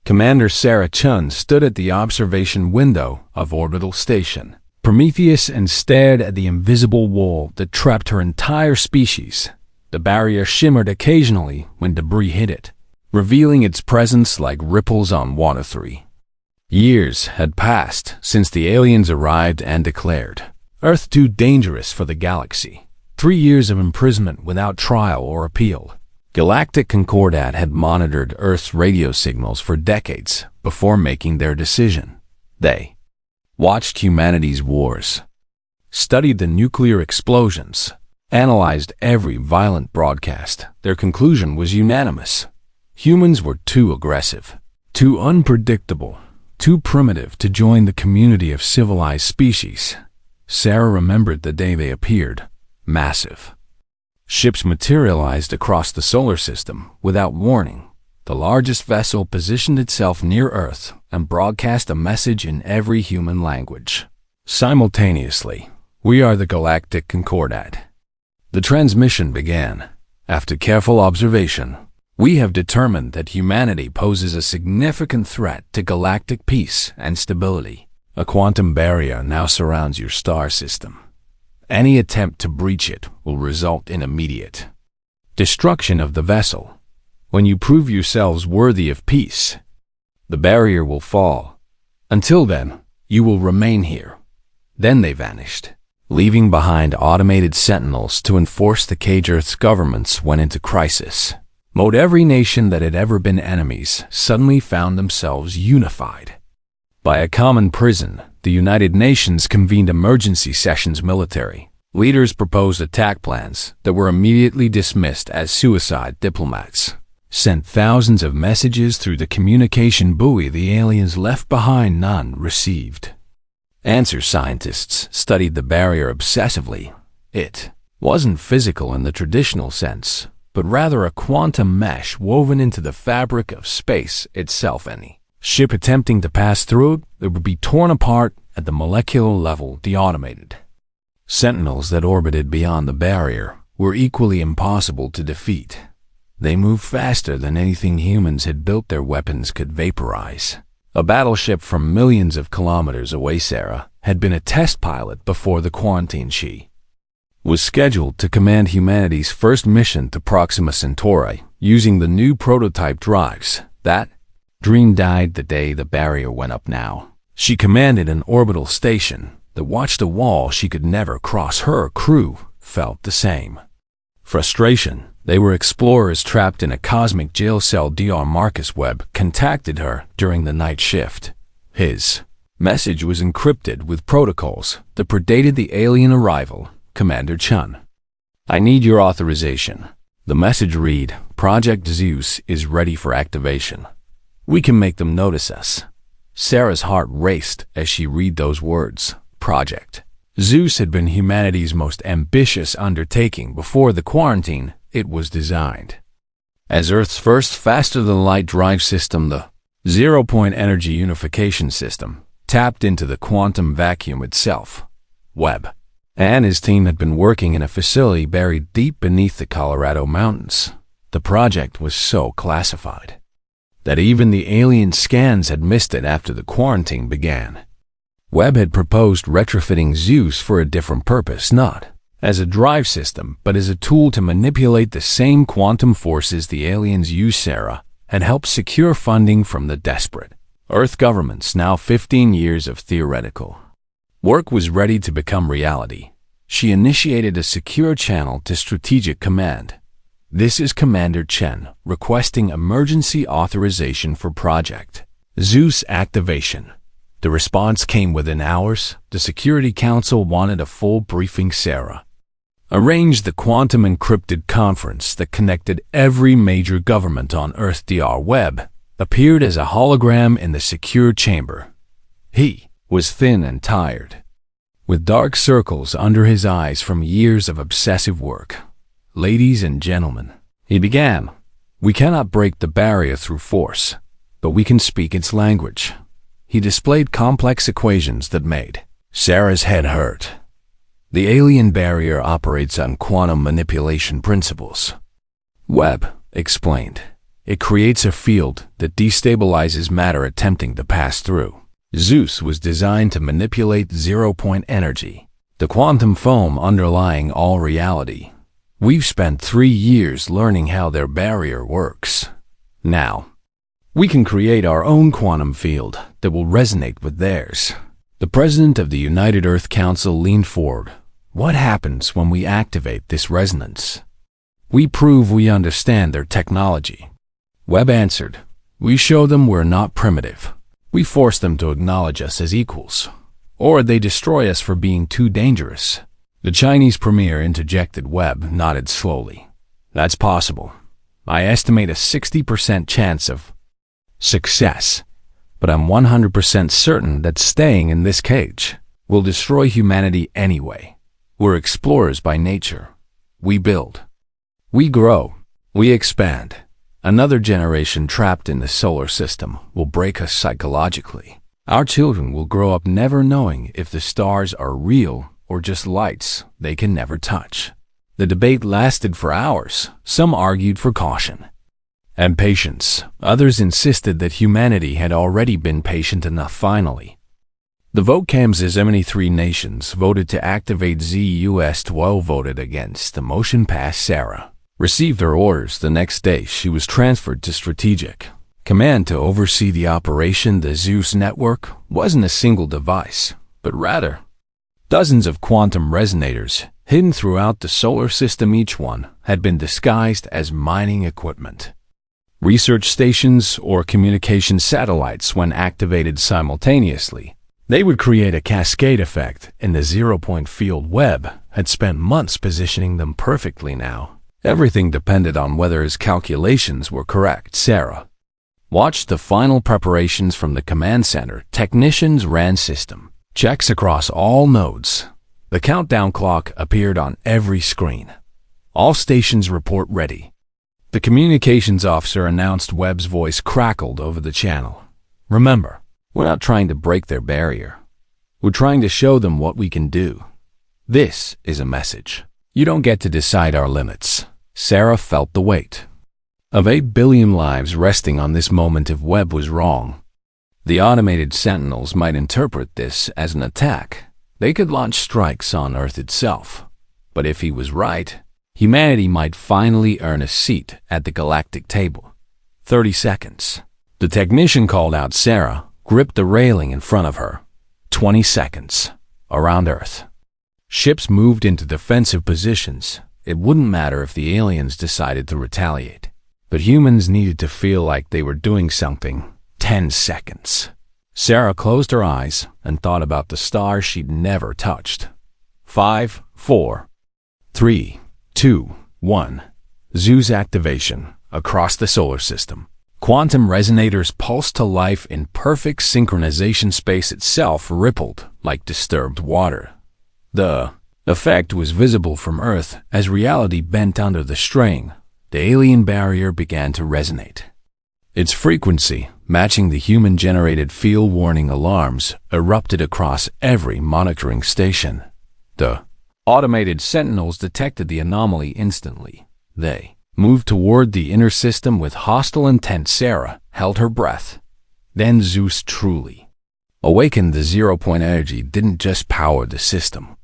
Commander Sarah Chun stood at the observation window of Orbital Station Prometheus and stared at the invisible wall that trapped her entire species. The barrier shimmered occasionally when debris hit it, revealing its presence like ripples on water. 3 years had passed since the aliens arrived and declared Earth too dangerous for the galaxy. 3 years of imprisonment without trial or appeal. Galactic Concordat had monitored Earth's radio signals for decades before making their decision. They watched humanity's wars, studied the nuclear explosions, analyzed every violent broadcast. Their conclusion was unanimous. Humans were too aggressive, too unpredictable, too primitive to join the community of civilized species. Sarah remembered the day they appeared. Massive ships materialized across the solar system without warning. The largest vessel positioned itself near Earth and broadcast a message in every human language. Simultaneously, "We are the Galactic Concordat." The transmission began. "After careful observation, we have determined that humanity poses a significant threat to galactic peace and stability. A quantum barrier now surrounds your star system. Any attempt to breach it will result in immediate destruction of the vessel. When you prove yourselves worthy of peace, the barrier will fall. Until then, you will remain here." Then they vanished, leaving behind automated sentinels to enforce the cage. Earth's governments went into crisis mode. Every nation that had ever been enemies suddenly found themselves unified by a common prison. The United Nations convened emergency sessions. Military leaders proposed attack plans that were immediately dismissed as suicide. Diplomats sent thousands of messages through the communication buoy. The aliens left behind none received answers. Scientists studied the barrier obsessively. It wasn't physical in the traditional sense, but rather a quantum mesh woven into the fabric of space itself. Any ship attempting to pass through it would be torn apart at the molecular level. The automated sentinels that orbited beyond the barrier were equally impossible to defeat. They moved faster than anything humans had built. Their weapons could vaporize a battleship from millions of kilometers away. Sarah had been a test pilot before the quarantine. She was scheduled to command humanity's first mission to Proxima Centauri using the new prototype drives. That dream died the day the barrier went up. Now she commanded an orbital station that watched a wall she could never cross. Her crew felt the same frustration. They were explorers trapped in a cosmic jail cell. Dr. Marcus Webb contacted her during the night shift. His message was encrypted with protocols that predated the alien arrival. "Commander Chun, I need your authorization." The message read, "Project ZEUS is ready for activation. We can make them notice us." Sarah's heart raced as she read those words. Project ZEUS had been humanity's most ambitious undertaking before the quarantine. It was designed as Earth's first faster-than-light drive system. The zero-point energy unification system tapped into the quantum vacuum itself. Webb and his team had been working in a facility buried deep beneath the Colorado mountains. The project was so classified that even the alien scans had missed it after the quarantine began. Webb had proposed retrofitting ZEUS for a different purpose, not as a drive system, but as a tool to manipulate the same quantum forces the aliens used. Sarah had helped secure funding from the desperate Earth governments. Now 15 years of theoretical work was ready to become reality. She initiated a secure channel to Strategic Command. "This is Commander Chen requesting emergency authorization for Project ZEUS activation." The response came within hours. The Security Council wanted a full briefing. Sarah arranged the quantum encrypted conference that connected every major government on Earth. Dr. Webb appeared as a hologram in the secure chamber. He was thin and tired, with dark circles under his eyes from years of obsessive work. "Ladies and gentlemen," he began, "we cannot break the barrier through force, but we can speak its language." He displayed complex equations that made Sarah's head hurt. "The alien barrier operates on quantum manipulation principles," Webb explained. It creates a field that destabilizes matter attempting to pass through. ZEUS was designed to manipulate zero-point energy, the quantum foam underlying all reality. We've spent 3 years learning how their barrier works. Now, we can create our own quantum field that will resonate with theirs. The president of the United Earth Council leaned forward. What happens when we activate this resonance? We prove we understand their technology. Webb answered, we show them we're not primitive. We force them to acknowledge us as equals, or they destroy us for being too dangerous. The Chinese premier interjected. Webb nodded slowly. That's possible. I estimate a 60% chance of success, but I'm 100% certain that staying in this cage will destroy humanity anyway. We're explorers by nature. We build. We grow. We expand. Another generation trapped in the solar system will break us psychologically. Our children will grow up never knowing if the stars are real or just lights they can never touch. The debate lasted for hours. Some argued for caution and patience. Others insisted that humanity had already been patient enough finally. The vote came as 73 nations voted to activate ZEUS. 12 voted against. The motion passed. Sarah received her orders the next day. She was transferred to Strategic Command to oversee the operation. The ZEUS network wasn't a single device, but rather dozens of quantum resonators hidden throughout the solar system. Each one had been disguised as mining equipment, research stations, or communication satellites. When activated simultaneously, they would create a cascade effect in the zero-point field. Webb had spent months positioning them perfectly. Now everything depended on whether his calculations were correct. Sarah watched the final preparations from the command center. Technicians ran system checks across all nodes. The countdown clock appeared on every screen. All stations report ready. The communications officer announced. Webb's voice crackled over the channel. Remember, we're not trying to break their barrier. We're trying to show them what we can do. This is a message. You don't get to decide our limits. Sarah felt the weight of 8 billion lives resting on this moment. If Webb was wrong, the automated sentinels might interpret this as an attack. They could launch strikes on Earth itself. But if he was right, humanity might finally earn a seat at the galactic table. 30 seconds. The technician called out. Sarah gripped the railing in front of her. 20 seconds. Around Earth, ships moved into defensive positions. It wouldn't matter if the aliens decided to retaliate, but humans needed to feel like they were doing something. 10 seconds. Sarah closed her eyes and thought about the stars she'd never touched. 5, 4, 3, 2, 1. ZEUS activation across the solar system. Quantum resonators pulsed to life in perfect synchronization. Space itself rippled like disturbed water. The effect was visible from Earth as reality bent under the strain. The alien barrier began to resonate. Its frequency, matching the human-generated field. Warning alarms erupted across every monitoring station. The automated sentinels detected the anomaly instantly. They moved toward the inner system with hostile intent. Sarah held her breath. Then ZEUS truly awakened. The zero-point energy didn't just power the system.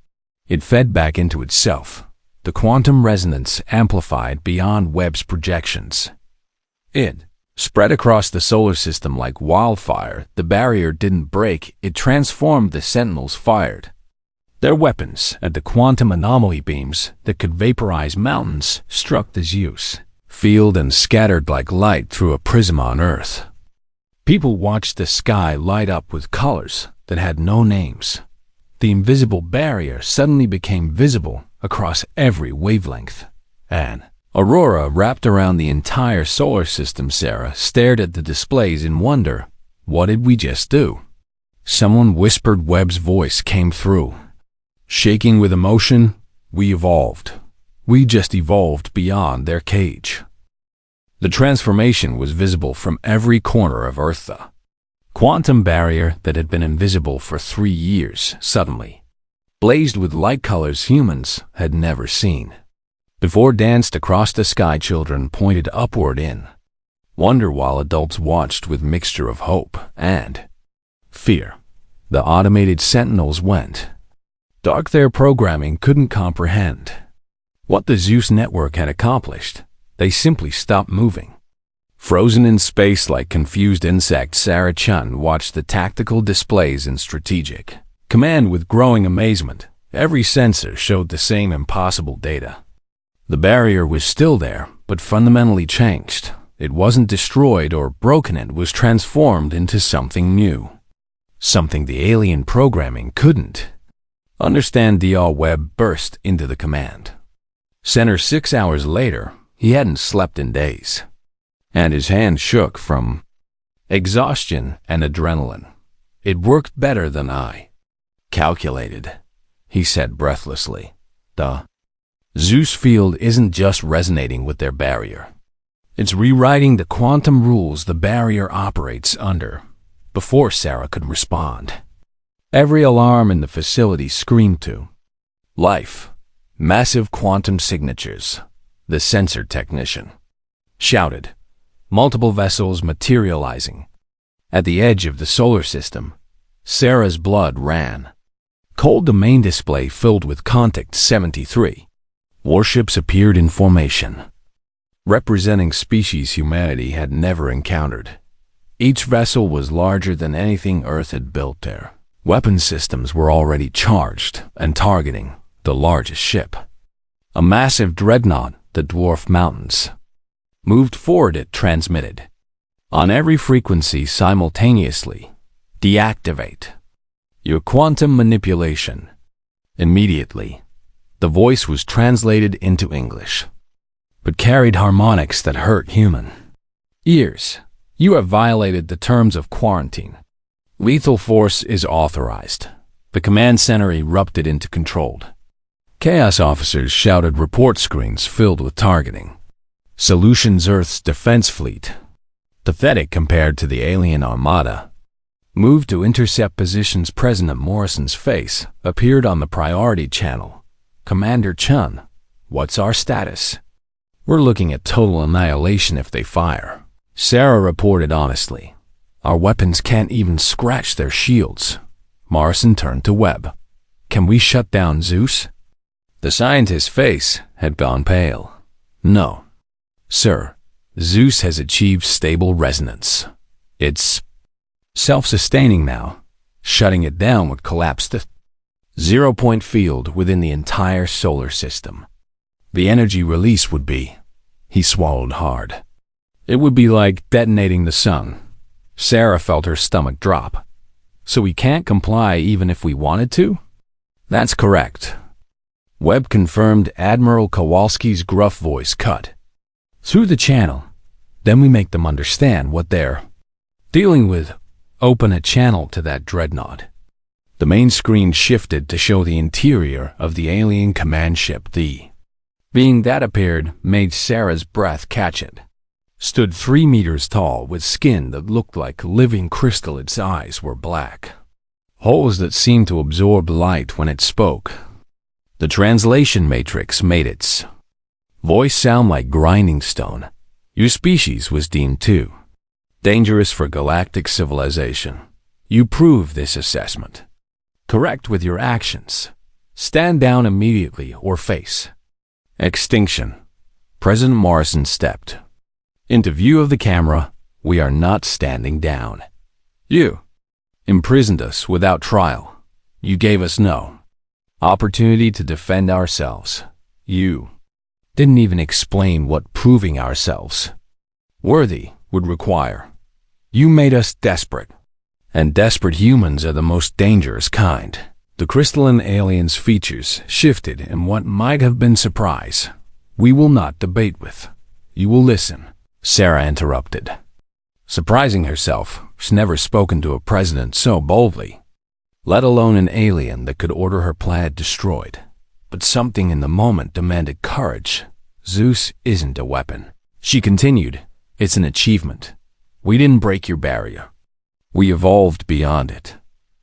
It fed back into itself. The quantum resonance amplified beyond Webb's projections. It spread across the solar system like wildfire. The barrier didn't break. It transformed. The sentinels fired their weapons at the quantum anomaly. Beams that could vaporize mountains struck the ZEUS field and scattered like light through a prism on Earth. People watched the sky light up with colors that had no names. The invisible barrier suddenly became visible across every wavelength. An aurora wrapped around the entire solar system. Sarah stared at the displays in wonder. What did we just do? Someone whispered. Webb's voice came through, shaking with emotion. We evolved. We just evolved beyond their cage. The transformation was visible from every corner of Earth. The quantum barrier that had been invisible for 3 years suddenly blazed with light colors humans had never seen before. Danced across the sky. Children pointed upward in wonder while adults watched with mixture of hope and fear. The automated sentinels went dark. Their programming couldn't comprehend what the ZEUS network had accomplished. They simply stopped moving. Frozen in space like confused insects, Sarah Chun watched the tactical displays in strategic command with growing amazement. Every sensor showed the same impossible data. The barrier was still there, but fundamentally changed. It wasn't destroyed or broken, it was transformed into something new. Something the alien programming couldn't understand. Webb burst into the command center 6 hours later. He hadn't slept in days, and his hand shook from exhaustion and adrenaline. It worked better than I calculated, he said breathlessly. The ZEUS field isn't just resonating with their barrier. It's rewriting the quantum rules the barrier operates under. Before Sarah could respond, every alarm in the facility screamed to life. Massive quantum signatures. The sensor technician shouted. Multiple vessels materializing. At the edge of the solar system, Sarah's blood ran cold. The main display filled with Contact 73. Warships appeared in formation, representing species humanity had never encountered. Each vessel was larger than anything Earth had built there. Weapon systems were already charged and targeting the largest ship. A massive dreadnought, the dwarf mountains, moved forward. It transmitted on every frequency simultaneously. Deactivate your quantum manipulation. Immediately, the voice was translated into English, but carried harmonics that hurt human ears. You have violated the terms of quarantine. Lethal force is authorized. The command center erupted into controlled chaos. Officers shouted. Report screens filled with targeting solutions. Earth's defense fleet, pathetic compared to the alien armada, moved to intercept positions. President Morrison's face appeared on the priority channel. Commander Chun, what's our status? We're looking at total annihilation if they fire, Sarah reported honestly. Our weapons can't even scratch their shields. Morrison turned to Webb. Can we shut down ZEUS? The scientist's face had gone pale. No, sir. ZEUS has achieved stable resonance. It's self-sustaining now. Shutting it down would collapse the zero-point field within the entire solar system. The energy release would be, he swallowed hard. It would be like detonating the sun. Sarah felt her stomach drop. So we can't comply even if we wanted to? That's correct. Webb confirmed. Admiral Kowalski's gruff voice cut through the channel. Then we make them understand what they're dealing with. Open a channel to that dreadnought. The main screen shifted to show the interior of the alien command ship. The being that appeared made Sarah's breath catch. It stood 3 meters tall with skin that looked like living crystal. Its eyes were black holes that seemed to absorb light when it spoke. The translation matrix made its voice sound like grinding stone. Your species was deemed too dangerous for galactic civilization. You prove this assessment correct with your actions. Stand down immediately or face extinction. President Morrison stepped into view of the camera. We are not standing down. You imprisoned us without trial. You gave us no opportunity to defend ourselves. You didn't even explain what proving ourselves worthy would require. You made us desperate, and desperate humans are the most dangerous kind. The crystalline alien's features shifted in what might have been surprise. We will not debate with. You will listen, Sarah interrupted. Surprising herself, she's never spoken to a president so boldly, let alone an alien that could order her planet destroyed. But something in the moment demanded courage. ZEUS isn't a weapon, she continued. It's an achievement. We didn't break your barrier. We evolved beyond it.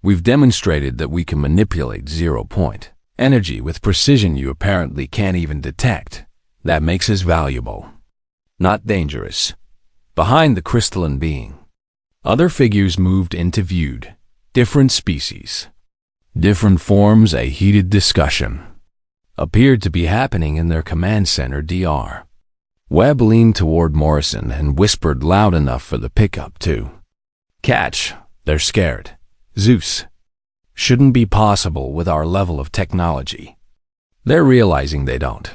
We've demonstrated that we can manipulate zero-point energy with precision you apparently can't even detect. That makes us valuable. Not dangerous, Behind the crystalline being, other figures moved into view. Different species, different forms. A heated discussion appeared to be happening in their command center. Dr. Webb leaned toward Morrison and whispered loud enough for the pickup to catch. They're scared. ZEUS. Shouldn't be possible with our level of technology. They're realizing they don't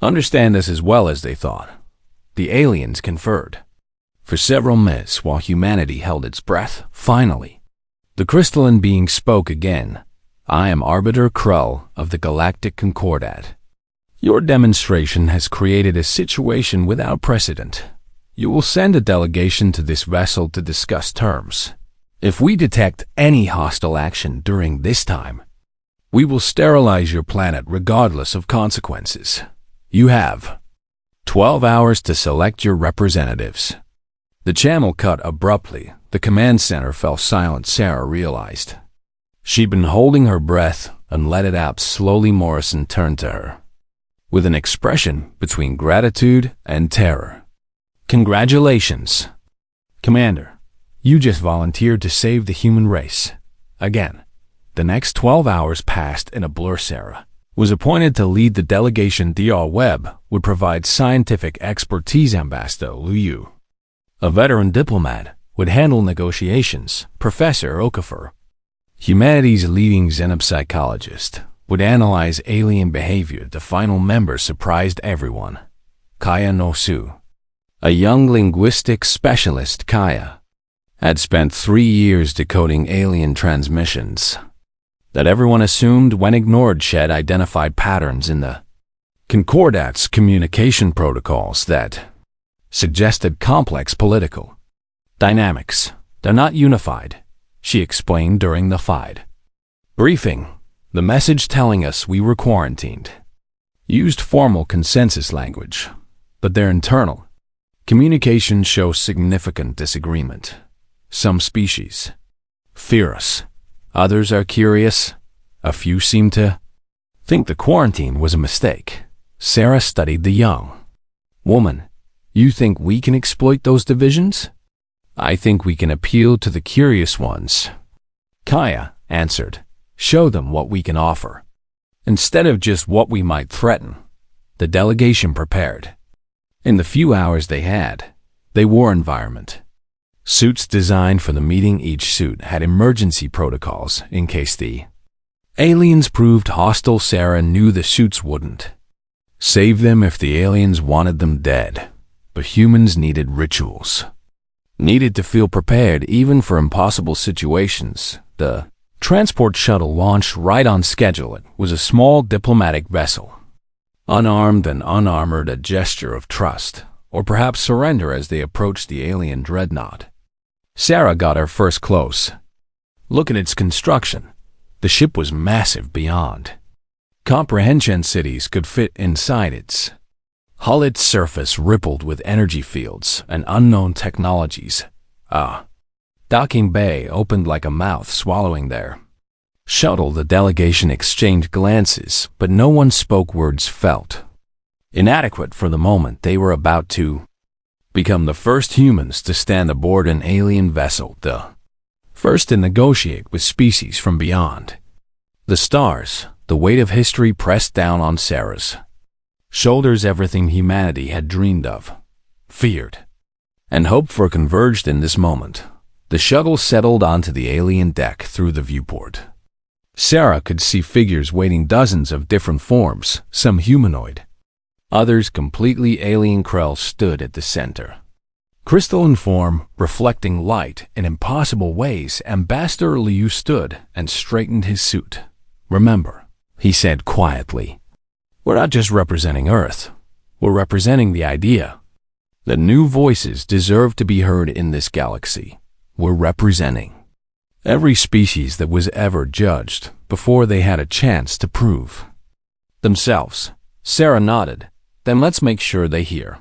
understand us as well as they thought. The aliens conferred for several minutes while humanity held its breath. Finally, the crystalline being spoke again. I am Arbiter Krull of the Galactic Concordat. Your demonstration has created a situation without precedent. You will send a delegation to this vessel to discuss terms. If we detect any hostile action during this time, we will sterilize your planet regardless of consequences. You have 12 hours to select your representatives. The channel cut abruptly. The command center fell silent. Sarah realized she'd been holding her breath and let it out slowly. Morrison turned to her with an expression between gratitude and terror. Congratulations, Commander. You just volunteered to save the human race. Again. The next 12 hours passed in a blur. Sarah was appointed to lead the delegation. Dr. Webb would provide scientific expertise. Ambassador Liu, a veteran diplomat, would handle negotiations. Professor Okafor, humanity's leading xenopsychologist, would analyze alien behavior. The final member surprised everyone. Kaya Nosu, a young linguistics specialist. Kaya had spent 3 years decoding alien transmissions that everyone assumed when ignored. Shed identified patterns in the Concordat's communication protocols that suggested complex political dynamics. They're not unified, she explained during the FIDE briefing. The message telling us we were quarantined used formal consensus language, but their internal communication shows significant disagreement. Some species fear us. Others are curious. A few seem to think the quarantine was a mistake. Sarah studied the young woman. You think we can exploit those divisions? I think we can appeal to the curious ones. Kaya answered. Show them what we can offer, instead of just what we might threaten. The delegation prepared. In the few hours they had, they wore environment suits designed for the meeting. Each suit had emergency protocols in case the aliens proved hostile. Sarah knew the suits wouldn't save them if the aliens wanted them dead, but humans needed rituals, needed to feel prepared even for impossible situations. The transport shuttle launched right on schedule. It was a small diplomatic vessel, unarmed and unarmored, a gesture of trust, or perhaps surrender as they approached the alien dreadnought. Sarah got her first close look at its construction. The ship was massive beyond comprehension. Cities could fit inside its hull. Its surface rippled with energy fields and unknown technologies. Docking bay opened like a mouth swallowing their shuttle. The delegation exchanged glances, but no one spoke. Words felt inadequate for the moment. They were about to become the first humans to stand aboard an alien vessel, the first to negotiate with species from beyond the stars. The weight of history pressed down on Sarah's shoulders. Everything humanity had dreamed of, feared, and hoped for converged in this moment. The shuttle settled onto the alien deck. Through the viewport, Sarah could see figures waiting, dozens of different forms, some humanoid, others completely alien. Krull stood at the center, crystalline form, reflecting light in impossible ways. Ambassador Liu stood and straightened his suit. Remember, he said quietly, we're not just representing Earth, we're representing the idea that new voices deserve to be heard in this galaxy. We're representing every species that was ever judged before they had a chance to prove themselves. Sarah nodded. Then let's make sure they hear.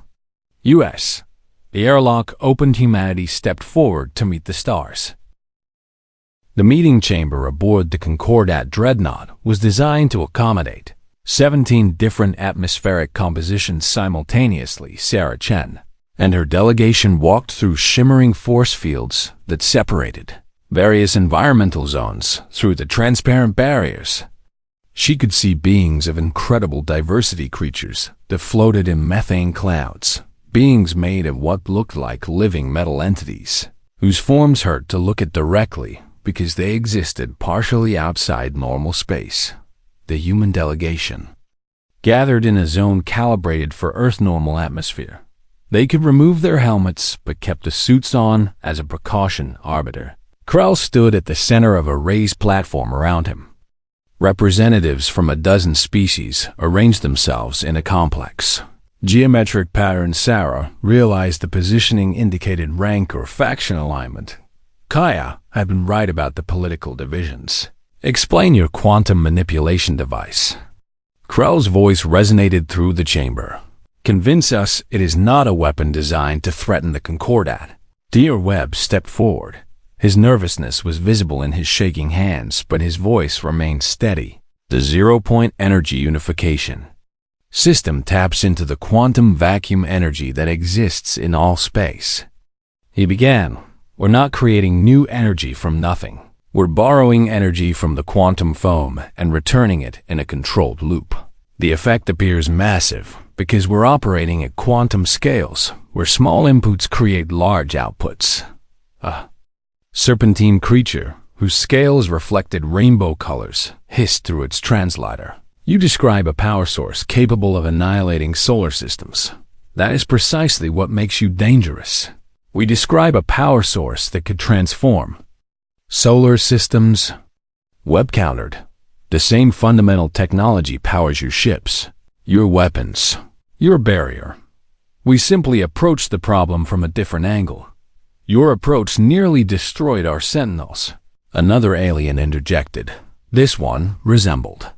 U.S. The airlock opened. Humanity stepped forward to meet the stars. The meeting chamber aboard the Concordat dreadnought was designed to accommodate 17 different atmospheric compositions simultaneously. Sarah Chen and her delegation walked through shimmering force fields that separated various environmental zones through the transparent barriers. She could see beings of incredible diversity, creatures that floated in methane clouds, beings made of what looked like living metal entities, whose forms hurt to look at directly because they existed partially outside normal space. The human delegation gathered in a zone calibrated for Earth normal atmosphere. They could remove their helmets but kept the suits on as a precaution. Arbiter Krell stood at the center of a raised platform around him. Representatives from a dozen species arranged themselves in a complex geometric pattern. Sarah realized the positioning indicated rank or faction alignment. Kaya had been right about the political divisions. Explain your quantum manipulation device. Krell's voice resonated through the chamber. Convince us it is not a weapon designed to threaten the Concordat. Dear Webb stepped forward. His nervousness was visible in his shaking hands, but his voice remained steady. The zero-point energy unification system taps into the quantum vacuum energy that exists in all space. He began. We're not creating new energy from nothing. We're borrowing energy from the quantum foam and returning it in a controlled loop. The effect appears massive because we're operating at quantum scales, where small inputs create large outputs. A serpentine creature, whose scales reflected rainbow colors, hissed through its translator. You describe a power source capable of annihilating solar systems. That is precisely what makes you dangerous. We describe a power source that could transform solar systems. Webb countered. The same fundamental technology powers your ships, your weapons, your barrier. We simply approached the problem from a different angle. Your approach nearly destroyed our sentinels. Another alien interjected. This one resembled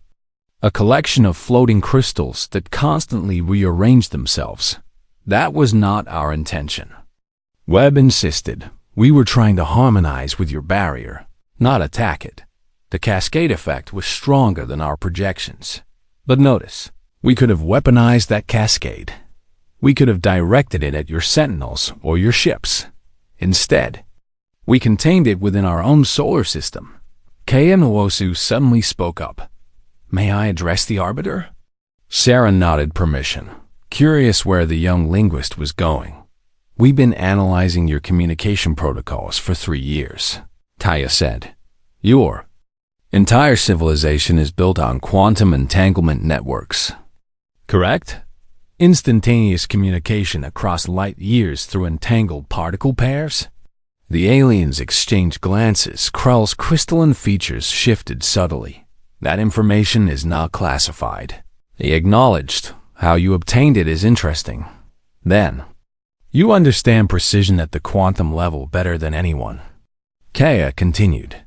a collection of floating crystals that constantly rearranged themselves. That was not our intention. Webb insisted. We were trying to harmonize with your barrier, not attack it. The cascade effect was stronger than our projections. But notice, we could have weaponized that cascade. We could have directed it at your sentinels or your ships. Instead, we contained it within our own solar system. Kaya Nwosu suddenly spoke up. May I address the Arbiter? Sarah nodded permission, curious where the young linguist was going. We've been analyzing your communication protocols for 3 years, Kaya said. Your entire civilization is built on quantum entanglement networks. Correct? Instantaneous communication across light years through entangled particle pairs? The aliens exchanged glances. Krell's crystalline features shifted subtly. That information is not classified. He acknowledged. How you obtained it is interesting. Then, you understand precision at the quantum level better than anyone. Kaya continued.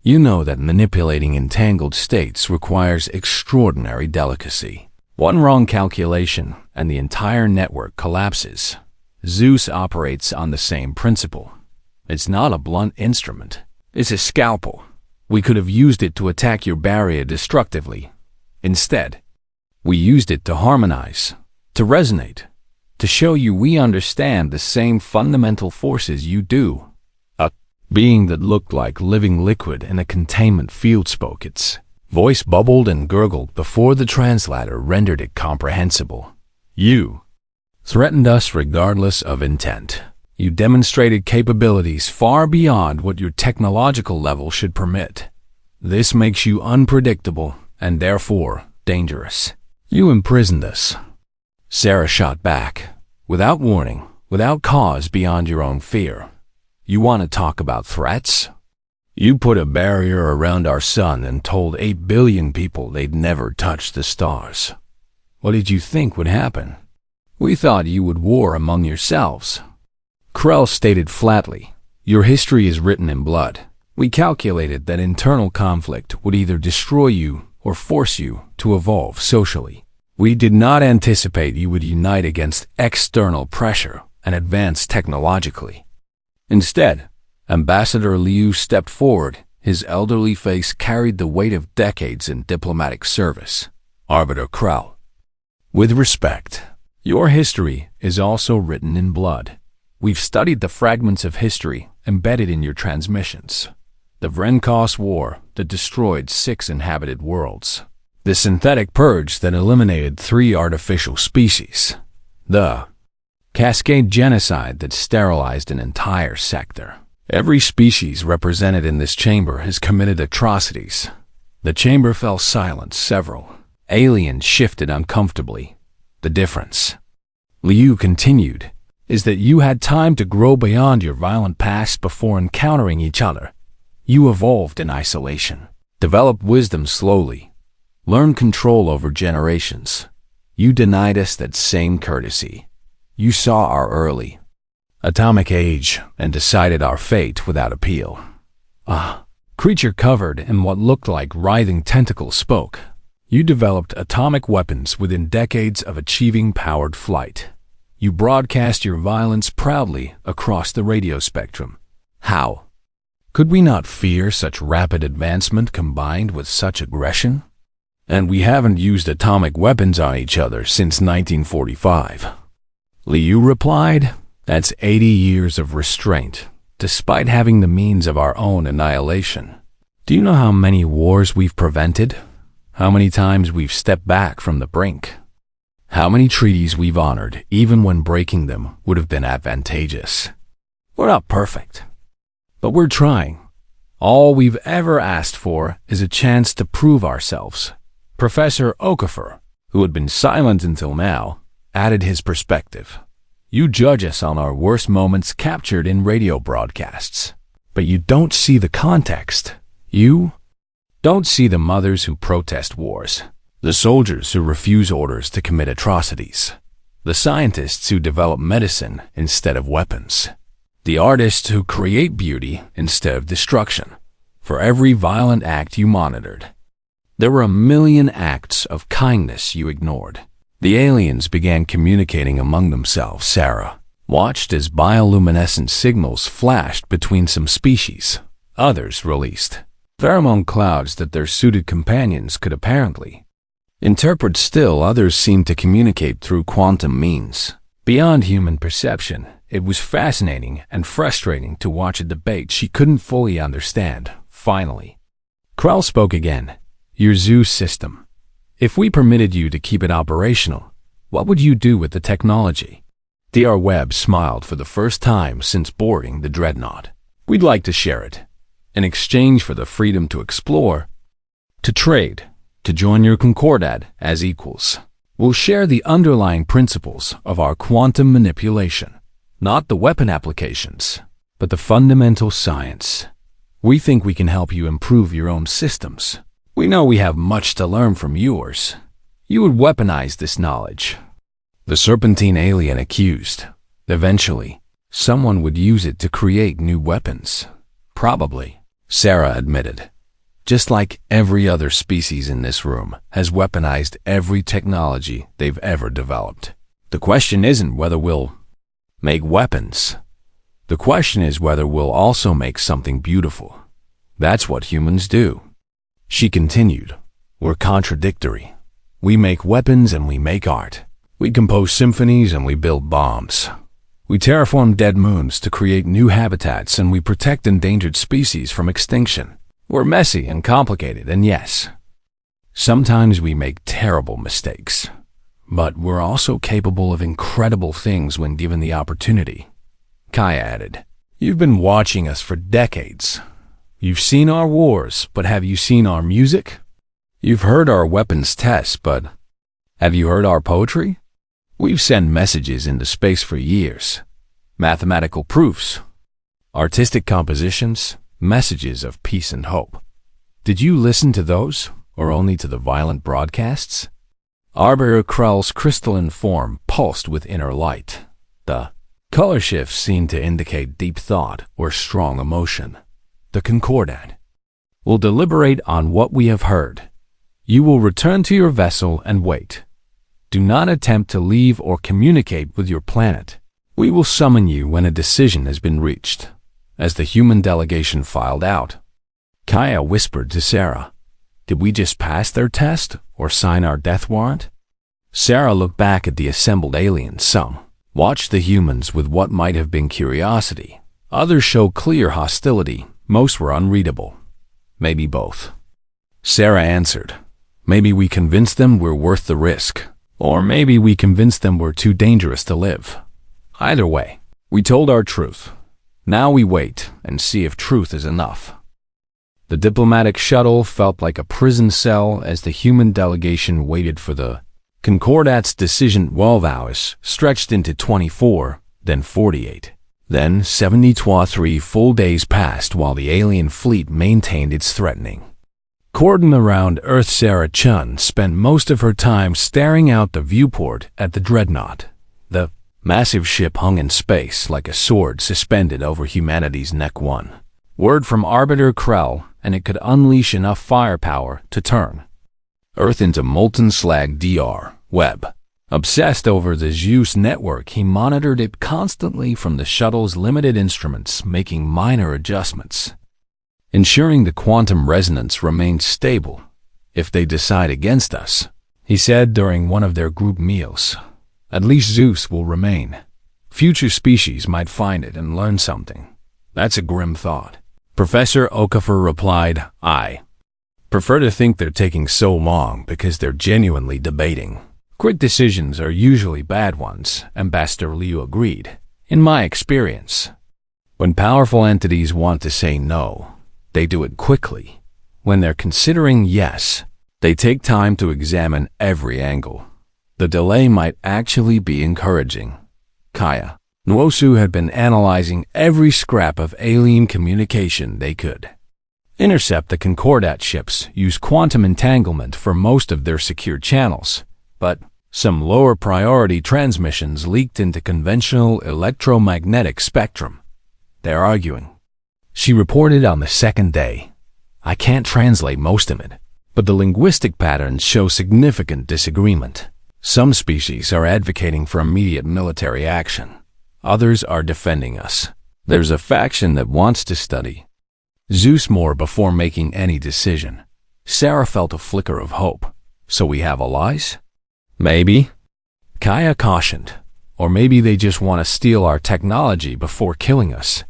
You know that manipulating entangled states requires extraordinary delicacy. One wrong calculation and the entire network collapses. ZEUS operates on the same principle. It's not a blunt instrument. It's a scalpel. We could have used it to attack your barrier destructively. Instead, we used it to harmonize, to resonate, to show you we understand the same fundamental forces you do. A being that looked like living liquid in a containment field spoke. Its voice bubbled and gurgled before the translator rendered it comprehensible. You threatened us regardless of intent. You demonstrated capabilities far beyond what your technological level should permit. This makes you unpredictable and therefore dangerous. You imprisoned us. Sarah shot back. Without warning, without cause beyond your own fear. You want to talk about threats? You put a barrier around our sun and told 8 billion people they'd never touch the stars. What did you think would happen? We thought you would war among yourselves. Krell stated flatly, your history is written in blood. We calculated that internal conflict would either destroy you or force you to evolve socially. We did not anticipate you would unite against external pressure and advance technologically. Instead, Ambassador Liu stepped forward. His elderly face carried the weight of decades in diplomatic service. Arbiter Krell. With respect, Your history is also written in blood. We've studied the fragments of history embedded in your transmissions. The Vrenkos War that destroyed 6 inhabited worlds. The synthetic purge that eliminated 3 artificial species. The Cascade Genocide that sterilized an entire sector. Every species represented in this chamber has committed atrocities. The chamber fell silent. Several aliens shifted uncomfortably. The difference, Liu continued, is that you had time to grow beyond your violent past before encountering each other. You evolved in isolation, developed wisdom slowly, learned control over generations. You denied us that same courtesy. You saw our early atomic age and decided our fate without appeal. Creature covered in what looked like writhing tentacles spoke. You developed atomic weapons within decades of achieving powered flight. You broadcast your violence proudly across the radio spectrum. How could we not fear such rapid advancement combined with such aggression? And we haven't used atomic weapons on each other since 1945. Liu replied, that's 80 years of restraint, despite having the means of our own annihilation. Do you know how many wars we've prevented? How many times we've stepped back from the brink? How many treaties we've honored, even when breaking them would have been advantageous? We're not perfect, but we're trying. All we've ever asked for is a chance to prove ourselves. Professor Okafor, who had been silent until now, added his perspective. You judge us on our worst moments captured in radio broadcasts, but you don't see the context. You don't see the mothers who protest wars, the soldiers who refuse orders to commit atrocities, the scientists who develop medicine instead of weapons, the artists who create beauty instead of destruction. For every violent act you monitored, there were 1,000,000 acts of kindness you ignored. The aliens began communicating among themselves. Sarah watched as bioluminescent signals flashed between some species. Others released pheromone clouds that their suited companions could apparently interpret. Still others seemed to communicate through quantum means. Beyond human perception, it was fascinating and frustrating to watch a debate she couldn't fully understand. Finally, Krell spoke again. Your ZEUS system. If we permitted you to keep it operational, what would you do with the technology? Dr. Webb smiled for the first time since boarding the Dreadnought. We'd like to share it, in exchange for the freedom to explore, to trade, to join your Concordat as equals. We'll share the underlying principles of our quantum manipulation, not the weapon applications, but the fundamental science. We think we can help you improve your own systems. We know we have much to learn from yours. You would weaponize this knowledge. The Serpentine alien accused. Eventually, someone would use it to create new weapons. Probably, Sarah admitted. Just like every other species in this room has weaponized every technology they've ever developed. The question isn't whether we'll make weapons. The question is whether we'll also make something beautiful. That's what humans do. She continued, we're contradictory. We make weapons and we make art. We compose symphonies and we build bombs. We terraform dead moons to create new habitats and we protect endangered species from extinction. We're messy and complicated, and yes, sometimes we make terrible mistakes. But we're also capable of incredible things when given the opportunity. Kaya added, you've been watching us for decades. You've seen our wars, but have you seen our music? You've heard our weapons tests, but have you heard our poetry? We've sent messages into space for years. Mathematical proofs, artistic compositions, messages of peace and hope. Did you listen to those, or only to the violent broadcasts? Arbiter Krell's crystalline form pulsed with inner light. The color shifts seemed to indicate deep thought or strong emotion. The Concordat will deliberate on what we have heard. You will return to your vessel and wait. Do not attempt to leave or communicate with your planet. We will summon you when a decision has been reached. As the human delegation filed out, Kaya whispered to Sarah, did we just pass their test or sign our death warrant? Sarah looked back at the assembled aliens. Some watched the humans with what might have been curiosity. Others showed clear hostility. Most were unreadable. Maybe both. Sarah answered, maybe we convinced them we're worth the risk. Or maybe we convinced them we're too dangerous to live. Either way, we told our truth. Now we wait and see if truth is enough. The diplomatic shuttle felt like a prison cell as the human delegation waited for the Concordat's decision. 12 hours stretched into 24, then 48. Then 73 full days passed while the alien fleet maintained its threatening cordon around Earth. Sarah Chun spent most of her time staring out the viewport at the dreadnought. The massive ship hung in space like a sword suspended over humanity's neck. One word from Arbiter Krell, and it could unleash enough firepower to turn Earth into molten slag. Dr. Webb, obsessed over the ZEUS network, he monitored it constantly from the shuttle's limited instruments, making minor adjustments, ensuring the quantum resonance remained stable. If they decide against us, he said during one of their group meals, at least ZEUS will remain. Future species might find it and learn something. That's a grim thought. Professor Okafor replied, I prefer to think they're taking so long because they're genuinely debating. Quick decisions are usually bad ones, Ambassador Liu agreed. In my experience, when powerful entities want to say no, they do it quickly. When they're considering yes, they take time to examine every angle. The delay might actually be encouraging. Kaya Nwosu had been analyzing every scrap of alien communication they could intercept. The Concordat ships use quantum entanglement for most of their secure channels, but some lower priority transmissions leaked into conventional electromagnetic spectrum. They're arguing, she reported on the second day. I can't translate most of it, but the linguistic patterns show significant disagreement. Some species are advocating for immediate military action. Others are defending us. There's a faction that wants to study ZEUS more before making any decision. Sarah felt a flicker of hope. So we have allies? Maybe. Kaya cautioned. Or maybe they just want to steal our technology before killing us.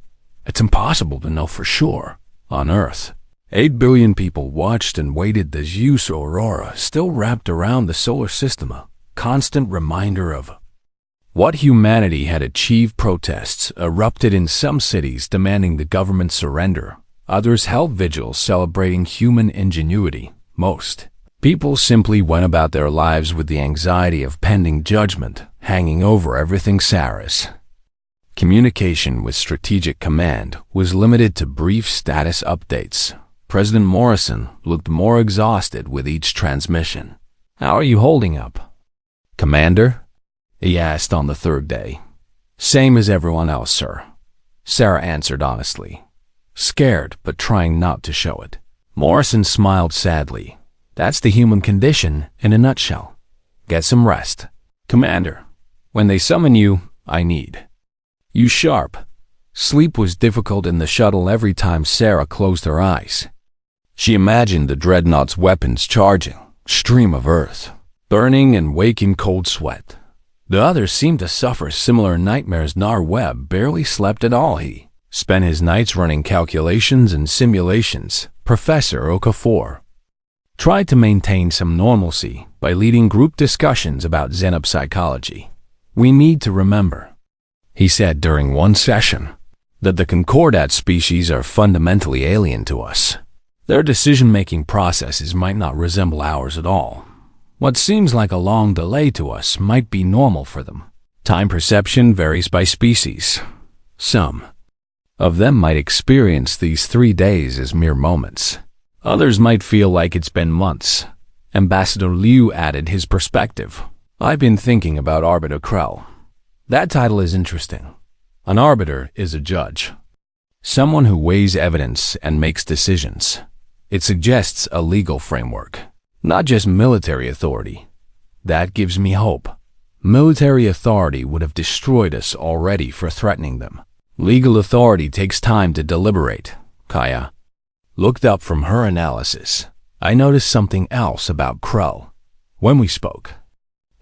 It's impossible to know for sure. On Earth, 8 billion people watched and waited. The ZEUS aurora still wrapped around the solar system, a constant reminder of what humanity had achieved. Protests erupted in some cities demanding the government surrender. Others held vigils celebrating human ingenuity. Most people simply went about their lives with the anxiety of pending judgment hanging over everything. Sarah's communication with Strategic Command was limited to brief status updates. President Morrison looked more exhausted with each transmission. How are you holding up, Commander? He asked on the third day. Same as everyone else, sir. Sarah answered honestly, scared but trying not to show it. Morrison smiled sadly. That's the human condition in a nutshell. Get some rest. Commander, when they summon you, I need you sharp. Sleep was difficult in the shuttle every time Sarah closed her eyes. She imagined the dreadnought's weapons charging, stream of Earth, burning and waking cold sweat. The others seemed to suffer similar nightmares. Nar Webb barely slept at all. He spent his nights running calculations and simulations. Professor Okafor tried to maintain some normalcy by leading group discussions about xenopsychology. We need to remember, he said during one session, that the Concordat species are fundamentally alien to us. Their decision-making processes might not resemble ours at all. What seems like a long delay to us might be normal for them. Time perception varies by species. Some of them might experience these 3 days as mere moments. Others might feel like it's been months. Ambassador Liu added his perspective. I've been thinking about Arbiter Krell. That title is interesting. An arbiter is a judge, someone who weighs evidence and makes decisions. It suggests a legal framework, not just military authority. That gives me hope. Military authority would have destroyed us already for threatening them. Legal authority takes time to deliberate. Kaya looked up from her analysis. I noticed something else about Krell when we spoke.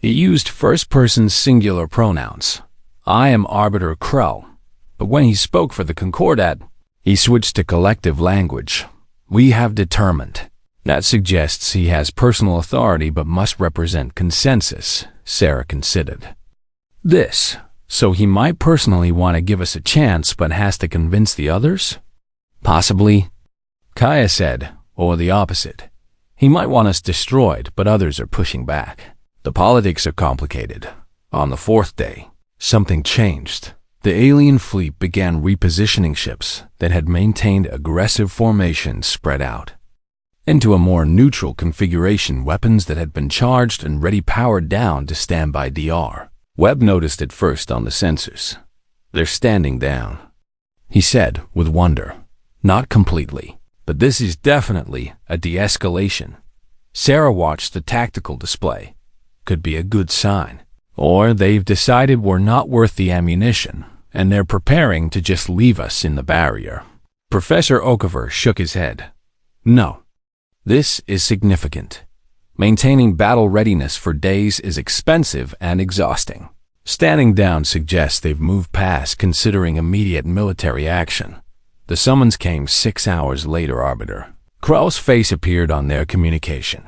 He used first-person singular pronouns. I am Arbiter Krell. But when he spoke for the Concordat, he switched to collective language. We have determined. That suggests he has personal authority but must represent consensus, Sarah considered. This, so he might personally want to give us a chance but has to convince the others? Possibly, Kaya said, or the opposite. He might want us destroyed, but others are pushing back. The politics are complicated. On the fourth day, something changed. The alien fleet began repositioning ships that had maintained aggressive formations spread out into a more neutral configuration, weapons that had been charged and ready powered down to standby DR. Webb noticed it first on the sensors. They're standing down, he said with wonder. Not completely, but this is definitely a de-escalation. Sarah watched the tactical display. Could be a good sign. Or they've decided we're not worth the ammunition, and they're preparing to just leave us in the barrier. Professor Okafor shook his head. No. This is significant. Maintaining battle readiness for days is expensive and exhausting. Standing down suggests they've moved past considering immediate military action. The summons came 6 hours later, Arbiter. Krell's face appeared on their communication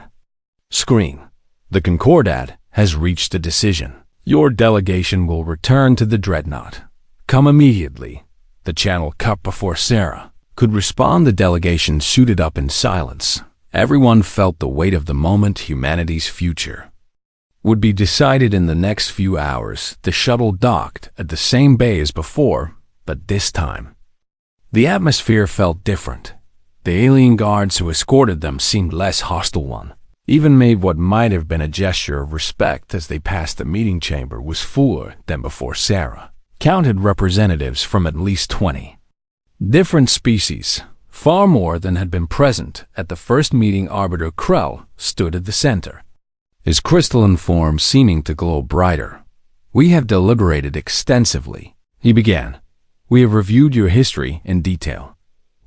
screen. The Concordat has reached a decision. Your delegation will return to the Dreadnought. Come immediately. The channel cut before Sarah could respond. The delegation suited up in silence. Everyone felt the weight of the moment. Humanity's future would be decided in the next few hours. The shuttle docked at the same bay as before, but this time the atmosphere felt different. The alien guards who escorted them seemed less hostile. One even made what might have been a gesture of respect as they passed the meeting chamber was fuller than before. Sarah counted representatives from at least 20 different species, far more than had been present at the first meeting. Arbiter Krell stood at the center, his crystalline form seeming to glow brighter. We have deliberated extensively, he began. We have reviewed your history in detail.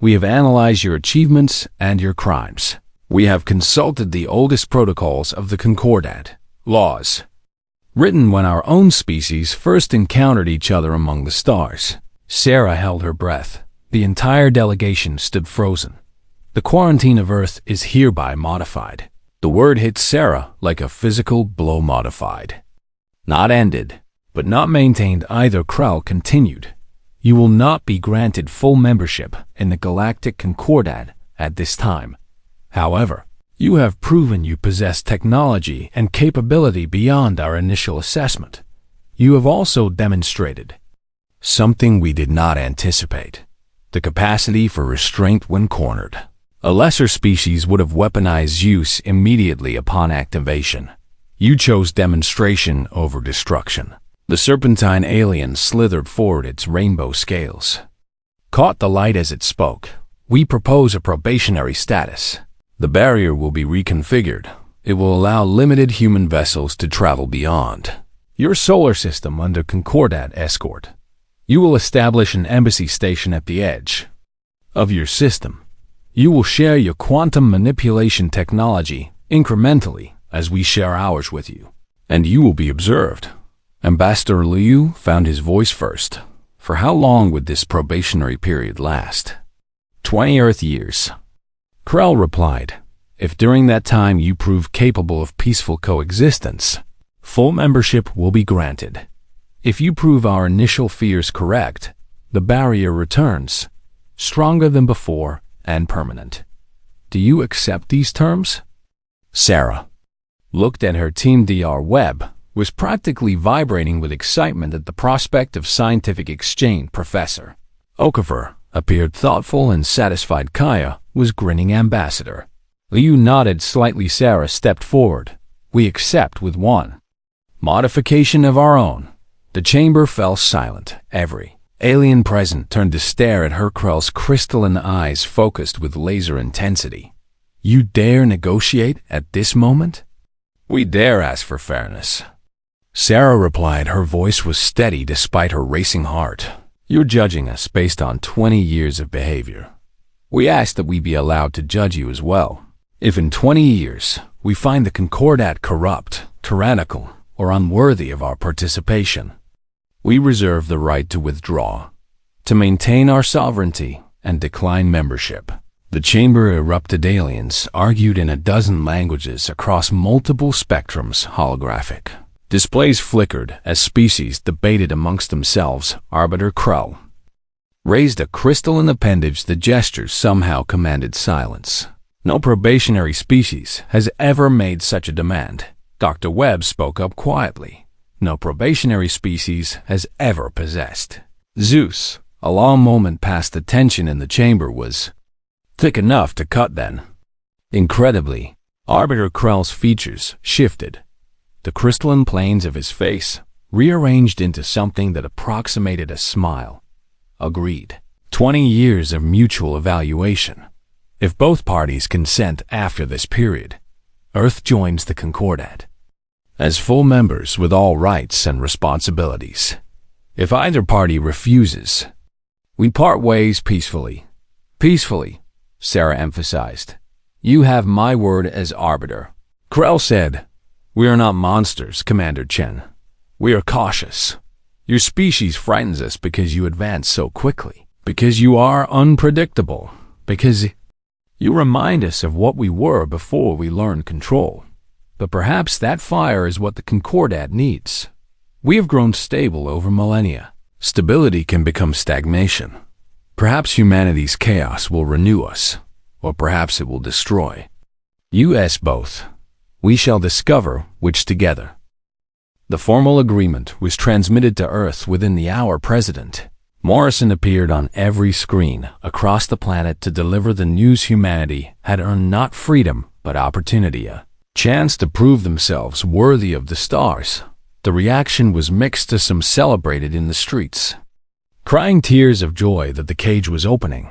We have analyzed your achievements and your crimes. We have consulted the oldest protocols of the Concordat, laws written when our own species first encountered each other among the stars. Sarah held her breath. The entire delegation stood frozen. The quarantine of Earth is hereby modified. The word hit Sarah like a physical blow. Modified. Not ended, but not maintained either. Krell continued. You will not be granted full membership in the Galactic Concordat at this time. However, you have proven you possess technology and capability beyond our initial assessment. You have also demonstrated something we did not anticipate: the capacity for restraint when cornered. A lesser species would have weaponized ZEUS immediately upon activation. You chose demonstration over destruction. The serpentine alien slithered forward, its rainbow scales caught the light as it spoke. We propose a probationary status. The barrier will be reconfigured. It will allow limited human vessels to travel beyond your solar system under Concordat escort. You will establish an embassy station at the edge of your system. You will share your quantum manipulation technology incrementally as we share ours with you. And you will be observed. Ambassador Liu found his voice first. For how long would this probationary period last? 20 Earth years. Krell replied. If during that time you prove capable of peaceful coexistence, full membership will be granted. If you prove our initial fears correct, the barrier returns, stronger than before and permanent. Do you accept these terms? Sarah looked at her team. Dr. Webb was practically vibrating with excitement at the prospect of scientific exchange. Professor Okafor appeared thoughtful and satisfied. Kaya was grinning. Ambassador Liu nodded slightly. Sarah stepped forward. We accept with one modification of our own. The chamber fell silent. Every alien present turned to stare at her. Krell's crystalline eyes focused with laser intensity. You dare negotiate at this moment? We dare ask for fairness. Sarah replied. Her voice was steady despite her racing heart. You're judging us based on 20 years of behavior. We ask that we be allowed to judge you as well. If in 20 years we find the Concordat corrupt, tyrannical, or unworthy of our participation. We reserve the right to withdraw, to maintain our sovereignty, and decline membership. The chamber erupted. Aliens argued in a dozen languages across multiple spectrums. Holographic displays flickered as species debated amongst themselves. Arbiter Krell raised a crystalline appendage. The gestures somehow commanded silence. No probationary species has ever made such a demand. Dr. Webb spoke up quietly. No probationary species has ever possessed ZEUS. A long moment passed. The tension in the chamber was thick enough to cut then. Incredibly, Arbiter Krell's features shifted. The crystalline planes of his face rearranged into something that approximated a smile. Agreed. 20 years of mutual evaluation. If both parties consent after this period, Earth joins the Concordat as full members with all rights and responsibilities. If either party refuses, we part ways peacefully. Peacefully, Sarah emphasized. You have my word as arbiter. Krell said, We are not monsters, Commander Chen. We are cautious. Your species frightens us because you advance so quickly, because you are unpredictable, because you remind us of what we were before we learned control. But perhaps that fire is what the Concordat needs. We have grown stable over millennia. Stability can become stagnation. Perhaps humanity's chaos will renew us, or perhaps it will destroy. U.S. both. We shall discover which together. The formal agreement was transmitted to Earth within the hour. President Morrison appeared on every screen across the planet to deliver the news. Humanity had earned not freedom, but opportunity, a chance to prove themselves worthy of the stars. The reaction was mixed as some celebrated in the streets, crying tears of joy that the cage was opening.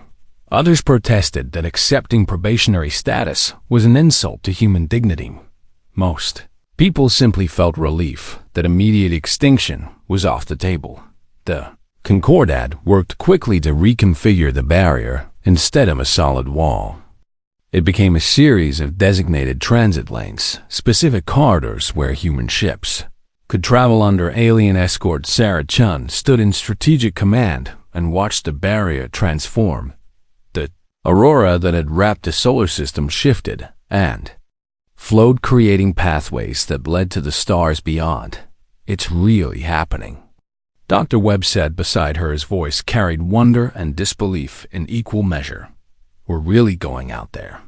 Others protested that accepting probationary status was an insult to human dignity. Most people simply felt relief that immediate extinction was off the table. The Concordat worked quickly to reconfigure the barrier instead of a solid wall. It became a series of designated transit lanes, specific corridors where human ships could travel under alien escort. Sarah Chun stood in strategic command and watched the barrier transform. The aurora that had wrapped the solar system shifted and flowed, creating pathways that led to the stars beyond. It's really happening, Dr. Webb said beside her. His voice carried wonder and disbelief in equal measure. We're really going out there.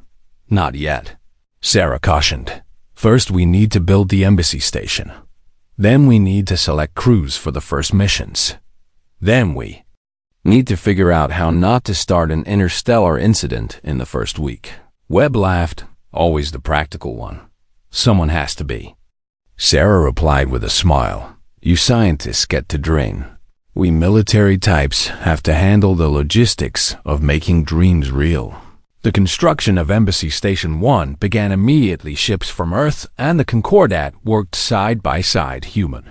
Not yet, Sarah cautioned. First, we need to build the embassy station. Then we need to select crews for the first missions. Then we need to figure out how not to start an interstellar incident in the first week. Webb laughed. Always the practical one. Someone has to be. Sarah replied with a smile. You scientists get to drain. We military types have to handle the logistics of making dreams real. The construction of Embassy Station 1 began immediately. Ships from Earth and the Concordat worked side by side. Human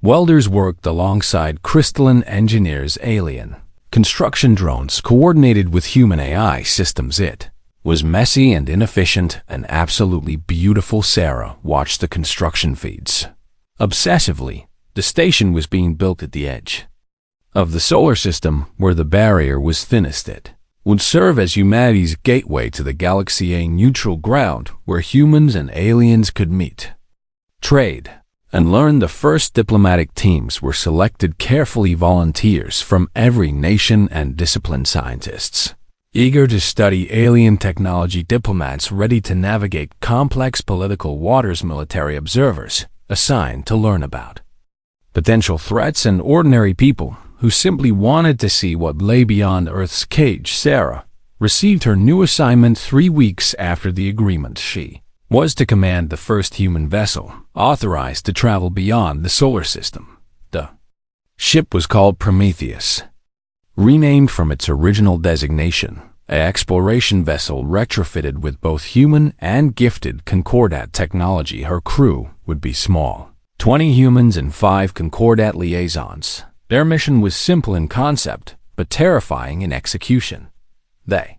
welders worked alongside crystalline engineers. Alien construction drones coordinated with human AI systems. It was messy and inefficient and absolutely beautiful. Sarah watched the construction feeds obsessively. The station was being built at the edge of the solar system where the barrier was thinnest. It would serve as humanity's gateway to the galaxy, a neutral ground where humans and aliens could meet, trade, and learn. The first diplomatic teams were selected carefully, volunteers from every nation and discipline, scientists eager to study alien technology, diplomats ready to navigate complex political waters, military observers assigned to learn about potential threats, and ordinary people who simply wanted to see what lay beyond Earth's cage. Sarah received her new assignment 3 weeks after the agreement. She was to command the first human vessel authorized to travel beyond the solar system. The ship was called Prometheus, renamed from its original designation, an exploration vessel retrofitted with both human and gifted Concordat technology. Her crew would be small, 20 humans and 5 Concordat liaisons. Their mission was simple in concept, but terrifying in execution. They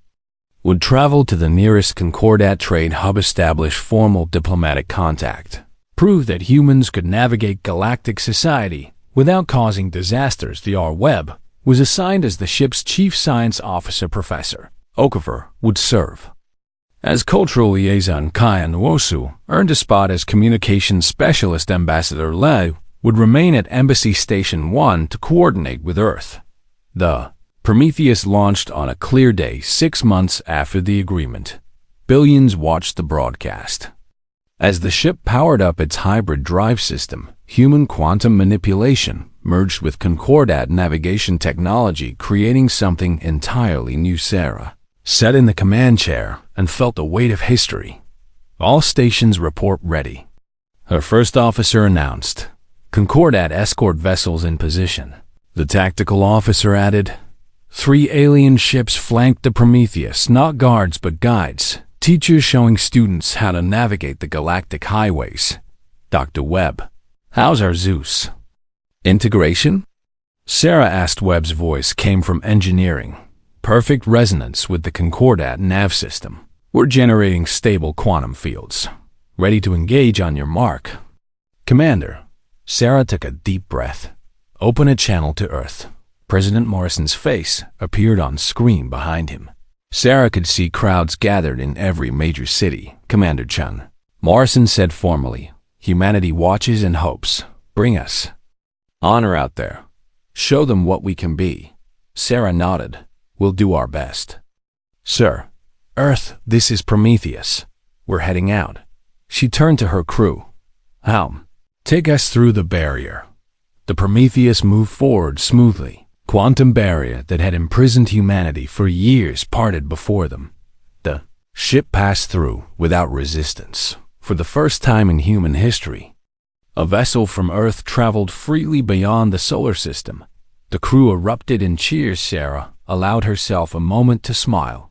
would travel to the nearest Concordat trade hub, establish formal diplomatic contact, proved that humans could navigate galactic society without causing disasters. The Webb was assigned as the ship's chief science officer. Professor Okafor would serve as cultural liaison. Kaya Nwosu earned a spot as communications specialist. Ambassador Liu would remain at Embassy Station 1 to coordinate with Earth. The Prometheus launched on a clear day 6 months after the agreement. Billions watched the broadcast. As the ship powered up its hybrid drive system, human quantum manipulation merged with Concordat navigation technology, creating something entirely new. Sarah sat in the command chair and felt the weight of history. All stations report ready. Her first officer announced, "Concordat escort vessels in position." The tactical officer added, "3 alien ships flanked the Prometheus, not guards but guides, teachers showing students how to navigate the galactic highways." Dr. Webb, "How's our ZEUS integration?" Sarah asked. Webb's voice came from engineering. "Perfect resonance with the Concordat nav system. We're generating stable quantum fields. Ready to engage on your mark." "Commander." Sarah took a deep breath. "Open a channel to Earth." President Morrison's face appeared on screen behind him. Sarah could see crowds gathered in every major city. "Commander Chun," Morrison said formally, "humanity watches and hopes. Bring us honor out there. Show them what we can be." Sarah nodded. "We'll do our best." "Sir." "Earth, this is Prometheus. We're heading out." She turned to her crew. "Helm, take us through the barrier." The Prometheus moved forward smoothly. Quantum barrier that had imprisoned humanity for years parted before them. The ship passed through without resistance. For the first time in human history, a vessel from Earth traveled freely beyond the solar system. The crew erupted in cheers. Sarah allowed herself a moment to smile.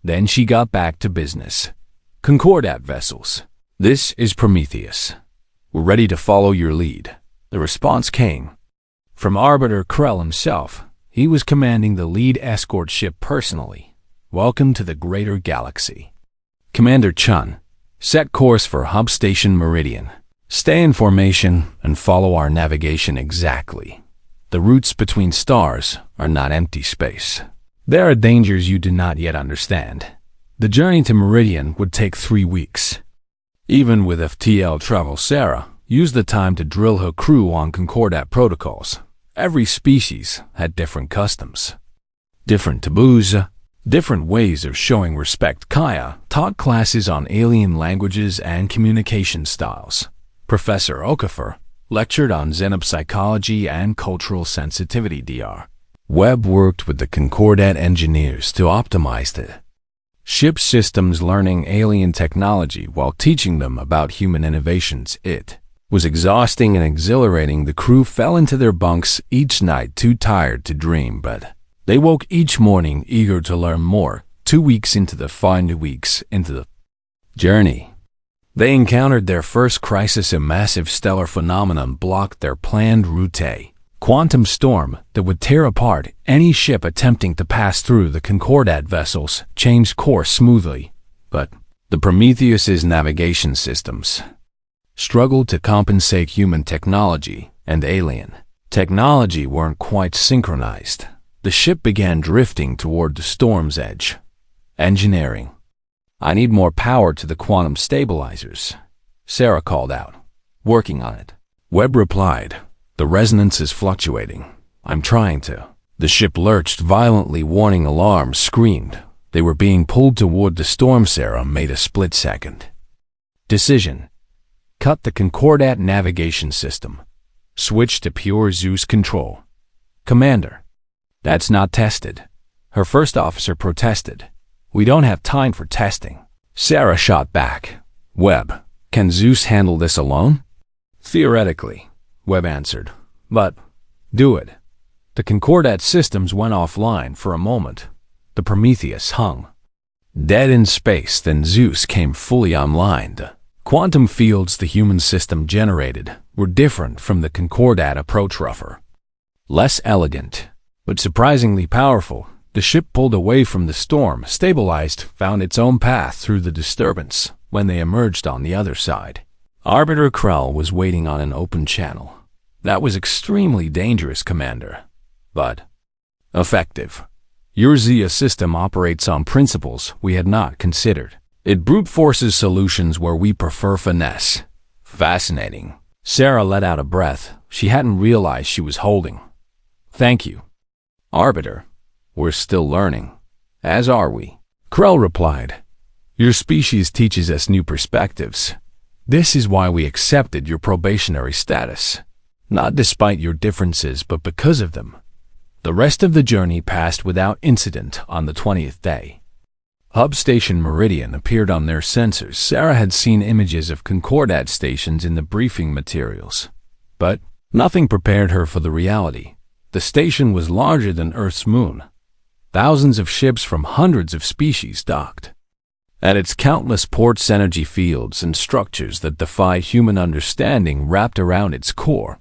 Then she got back to business. "Concordat vessels, this is Prometheus. We're ready to follow your lead." The response came from Arbiter Krell himself. He was commanding the lead escort ship personally. "Welcome to the greater galaxy." "Commander Chun, set course for Hub Station Meridian. Stay in formation and follow our navigation exactly. The routes between stars are not empty space. There are dangers you do not yet understand." The journey to Meridian would take 3 weeks. Even with FTL travel, Sarah used the time to drill her crew on Concordat protocols. Every species had different customs, different taboos, different ways of showing respect. Kaya taught classes on alien languages and communication styles. Professor Okafor lectured on xenopsychology and cultural sensitivity. Dr. Webb worked with the Concordat engineers to optimize the ship's systems, learning alien technology while teaching them about human innovations. It was exhausting and exhilarating. The crew fell into their bunks each night, too tired to dream, but they woke each morning eager to learn more. 2 weeks into the journey, they encountered their first crisis. A massive stellar phenomenon blocked their planned route. A quantum storm that would tear apart any ship attempting to pass through. The Concordat vessels changed course smoothly, but the Prometheus's navigation systems struggled to compensate. Human technology and alien technology weren't quite synchronized. The ship began drifting toward the storm's edge. "Engineering, I need more power to the quantum stabilizers," Sarah called out. "Working on it." Webb replied, "The resonance is fluctuating. I'm trying to." The ship lurched violently. Warning alarms screamed. They were being pulled toward the storm. Sarah made a split-second decision. Cut the Concordat navigation system. Switch to pure ZEUS control. "Commander, that's not tested." Her first officer protested. "We don't have time for testing." Sarah shot back. "Webb, can ZEUS handle this alone?" "Theoretically," Webb answered. "But do it." The Concordat systems went offline for a moment. The Prometheus hung dead in space. Then ZEUS came fully online. The quantum fields the human system generated were different from the Concordat approach. Rougher, less elegant, but surprisingly powerful. The ship pulled away from the storm, stabilized, found its own path through the disturbance. When they emerged on the other side Arbiter Krell was waiting on an open channel. That was extremely dangerous, Commander, but effective. Your ZEUS system operates on principles we had not considered. It brute forces solutions where we prefer finesse. Fascinating. Sarah let out a breath she hadn't realized she was holding. Thank you. Arbiter, we're still learning. As are we. Krell replied. Your species teaches us new perspectives. This is why we accepted your probationary status. Not despite your differences, but because of them. The rest of the journey passed without incident on the 20th day. Hub Station Meridian appeared on their sensors. Sarah had seen images of Concordat stations in the briefing materials, but nothing prepared her for the reality. The station was larger than Earth's moon. Thousands of ships from hundreds of species docked. At its countless ports, energy fields and structures that defy human understanding wrapped around its core.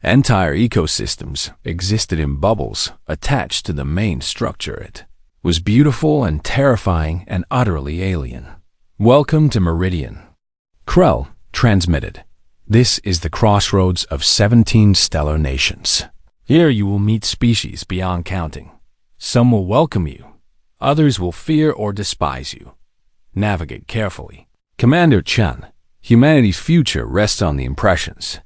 Entire ecosystems existed in bubbles attached to the main structure. It was beautiful and terrifying and utterly alien. Welcome to Meridian. Krell transmitted. This is the crossroads of 17 stellar nations. Here you will meet species beyond counting. Some will welcome you. Others will fear or despise you. Navigate carefully. Commander Chen, humanity's future rests on the impressions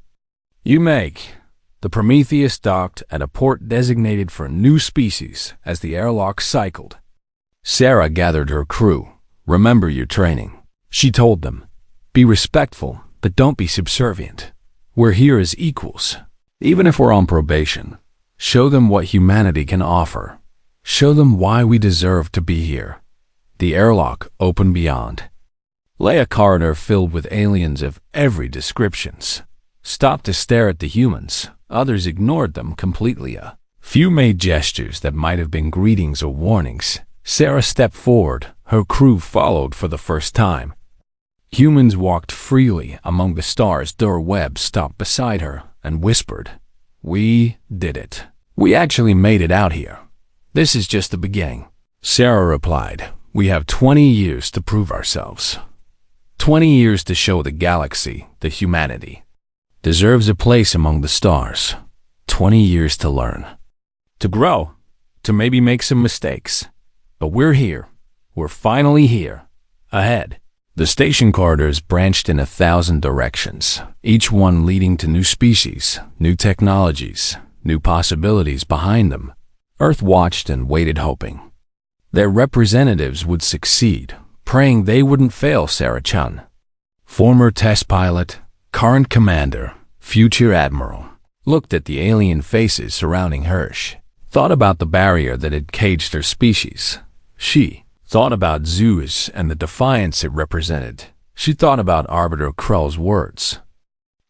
you make. The Prometheus docked at a port designated for new species as the airlock cycled. Sarah gathered her crew. Remember your training. She told them, be respectful, but don't be subservient. We're here as equals. Even if we're on probation, show them what humanity can offer. Show them why we deserve to be here. The airlock opened beyond. Lay a corridor filled with aliens of every description. Stopped to stare at the humans. Others ignored them completely. A few made gestures that might have been greetings or warnings. Sarah stepped forward. Her crew followed for the first time. Humans walked freely among the stars. Dur Webb stopped beside her and whispered, we did it. We actually made it out here. This is just the beginning. Sarah replied, we have 20 years to prove ourselves. 20 years to show the galaxy that humanity deserves a place among the stars. 20 years to learn. To grow. To maybe make some mistakes. But we're here. We're finally here. Ahead. The station corridors branched in 1,000 directions, each one leading to new species, new technologies, new possibilities behind them. Earth watched and waited, hoping their representatives would succeed, praying they wouldn't fail. Sarah Chun, former test pilot, current commander, future admiral, looked at the alien faces surrounding Hirsch, thought about the barrier that had caged her species. She thought about ZEUS and the defiance it represented. She thought about Arbiter Krell's words.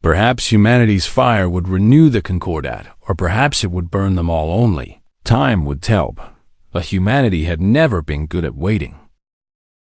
Perhaps humanity's fire would renew the Concordat, or perhaps it would burn them all. Only time would tell. But humanity had never been good at waiting.